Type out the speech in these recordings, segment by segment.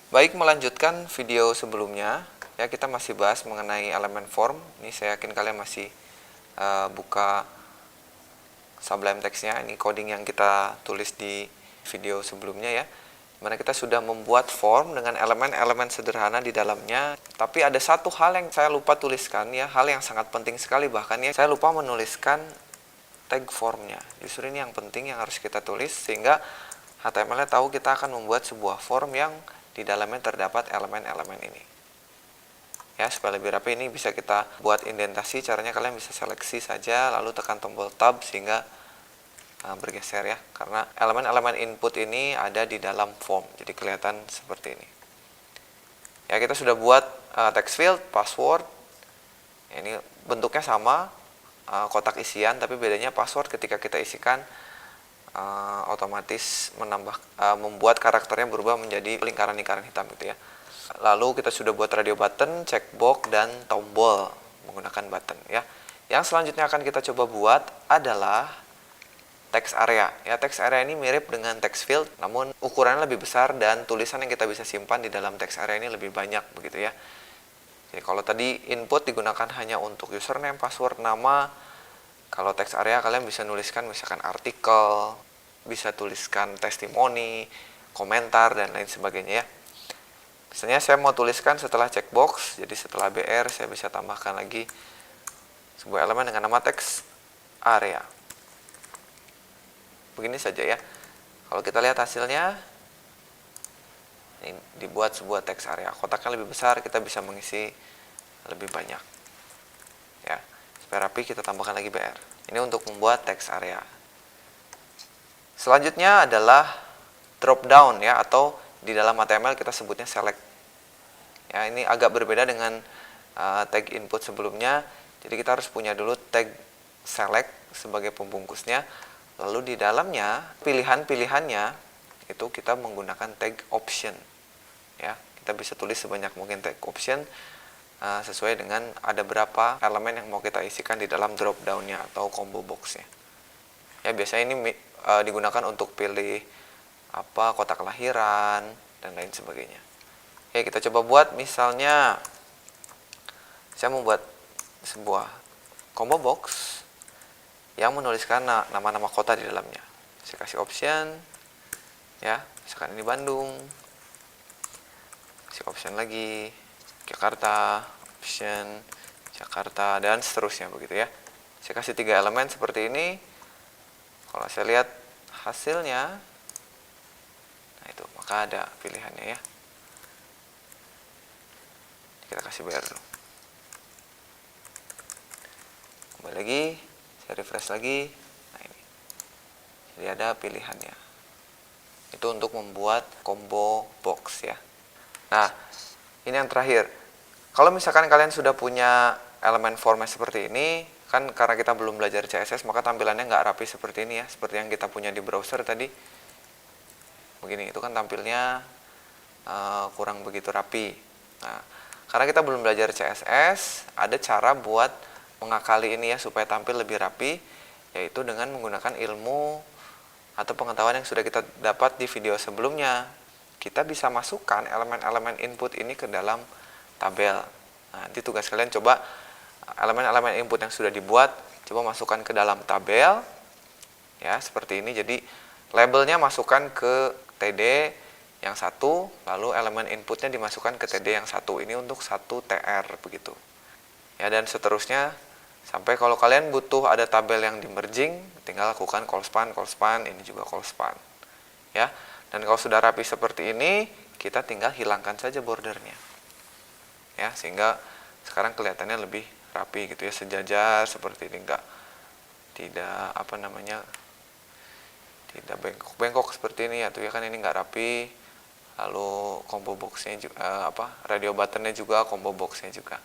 Baik, melanjutkan video sebelumnya, ya kita masih bahas mengenai elemen form. Ini saya yakin kalian masih buka Sublime Text-nya. Ini coding yang kita tulis di video sebelumnya ya. Dimana kita sudah membuat form dengan elemen-elemen sederhana di dalamnya. Tapi ada satu hal yang saya lupa tuliskan ya, hal yang sangat penting sekali bahkan ya. Saya lupa menuliskan tag formnya. Justru ini yang penting yang harus kita tulis sehingga HTML-nya tahu kita akan membuat sebuah form yang di dalamnya terdapat elemen-elemen ini. Ya, supaya lebih rapi ini bisa kita buat indentasi. Caranya kalian bisa seleksi saja lalu tekan tombol tab sehingga bergeser ya. Karena elemen-elemen input ini ada di dalam form. Jadi kelihatan seperti ini. Ya, kita sudah buat text field, password. Ini bentuknya sama, kotak isian, tapi bedanya password ketika kita isikan otomatis membuat karakternya berubah menjadi lingkaran-lingkaran hitam gitu ya. Lalu kita sudah buat radio button, checkbox, dan tombol menggunakan button ya. Yang selanjutnya akan kita coba buat adalah text area. Ya, text area ini mirip dengan text field, namun ukurannya lebih besar dan tulisan yang kita bisa simpan di dalam text area ini lebih banyak begitu ya. Jadi kalau tadi input digunakan hanya untuk username, password, nama, kalau text area kalian bisa nuliskan misalkan artikel, bisa tuliskan testimoni, komentar, dan lain sebagainya ya. Misalnya saya mau tuliskan setelah checkbox, jadi setelah BR saya bisa tambahkan lagi sebuah elemen dengan nama text area. Begini saja ya. Kalau kita lihat hasilnya, ini dibuat sebuah text area. Kotaknya lebih besar, kita bisa mengisi lebih banyak. Ya, supaya rapi kita tambahkan lagi BR. Ini untuk membuat text area. Selanjutnya adalah drop down ya, atau di dalam HTML kita sebutnya select. Ya, ini agak berbeda dengan tag input sebelumnya. Jadi kita harus punya dulu tag select sebagai pembungkusnya. Lalu di dalamnya pilihan-pilihannya itu kita menggunakan tag option. Ya, kita bisa tulis sebanyak mungkin tag option sesuai dengan ada berapa elemen yang mau kita isikan di dalam drop down-nya atau combo box-nya. Ya, biasanya ini digunakan untuk pilih kota kelahiran dan lain sebagainya. Oke, kita coba buat misalnya saya membuat sebuah combo box yang menuliskan nama-nama kota di dalamnya. Saya kasih option ya, misalkan ini Bandung. Kasih option lagi Jakarta, option Jakarta, dan seterusnya begitu ya. Saya kasih 3 elemen seperti ini. Kalau saya lihat hasilnya, nah itu, maka ada pilihannya ya. Kita kasih BR dulu. Kembali lagi, saya refresh lagi. Nah ini, jadi ada pilihannya. Itu untuk membuat combo box ya. Nah, ini yang terakhir. Kalau misalkan kalian sudah punya elemen formnya seperti ini, kan karena kita belum belajar CSS, maka tampilannya nggak rapi seperti ini ya, seperti yang kita punya di browser tadi. Begini, itu kan tampilnya kurang begitu rapi. Nah, karena kita belum belajar CSS, ada cara buat mengakali ini ya supaya tampil lebih rapi, yaitu dengan menggunakan ilmu atau pengetahuan yang sudah kita dapat di video sebelumnya. Kita bisa masukkan elemen-elemen input ini ke dalam tabel. Nah, nanti tugas kalian coba elemen-elemen input yang sudah dibuat, coba masukkan ke dalam tabel. Ya, seperti ini. Jadi labelnya masukkan ke TD yang satu, lalu elemen inputnya dimasukkan ke TD yang satu. Ini untuk satu TR begitu. Ya, dan seterusnya sampai kalau kalian butuh ada tabel yang di merging, tinggal lakukan call span, ini juga call span. Ya. Dan kalau sudah rapi seperti ini, kita tinggal hilangkan saja bordernya. Ya, sehingga sekarang kelihatannya lebih rapi gitu ya, sejajar seperti ini, tidak bengkok-bengkok seperti ini ya tuh ya, kan ini nggak rapi. Lalu combo boxnya juga radio buttonnya juga, combo boxnya juga.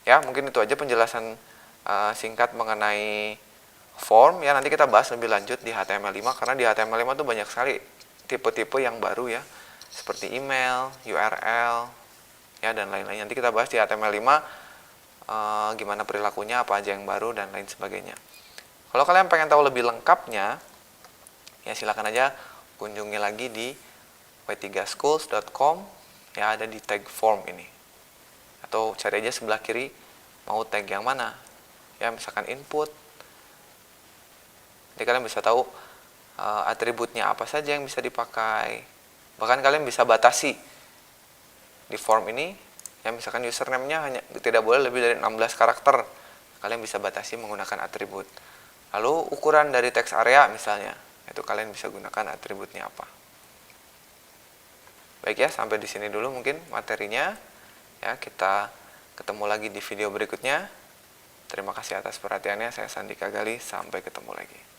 Ya, mungkin itu aja penjelasan singkat mengenai form ya. Nanti kita bahas lebih lanjut di HTML5 karena di HTML5 tuh banyak sekali tipe-tipe yang baru ya, seperti email, URL ya, dan lain-lain. Nanti kita bahas di HTML5 gimana perilakunya, apa aja yang baru, dan lain sebagainya. Kalau kalian pengen tahu lebih lengkapnya ya, silakan aja kunjungi lagi di y3schools.com, ya ada di tag form ini. Atau cari aja sebelah kiri mau tag yang mana. Ya, misalkan input. Jadi kalian bisa tahu atributnya apa saja yang bisa dipakai. Bahkan kalian bisa batasi di form ini, ya misalkan username-nya hanya tidak boleh lebih dari 16 karakter. Kalian bisa batasi menggunakan atribut. Lalu ukuran dari text area misalnya, itu kalian bisa gunakan atributnya apa. Baik ya, sampai di sini dulu mungkin materinya. Ya, kita ketemu lagi di video berikutnya. Terima kasih atas perhatiannya. Saya Sandika Gali, sampai ketemu lagi.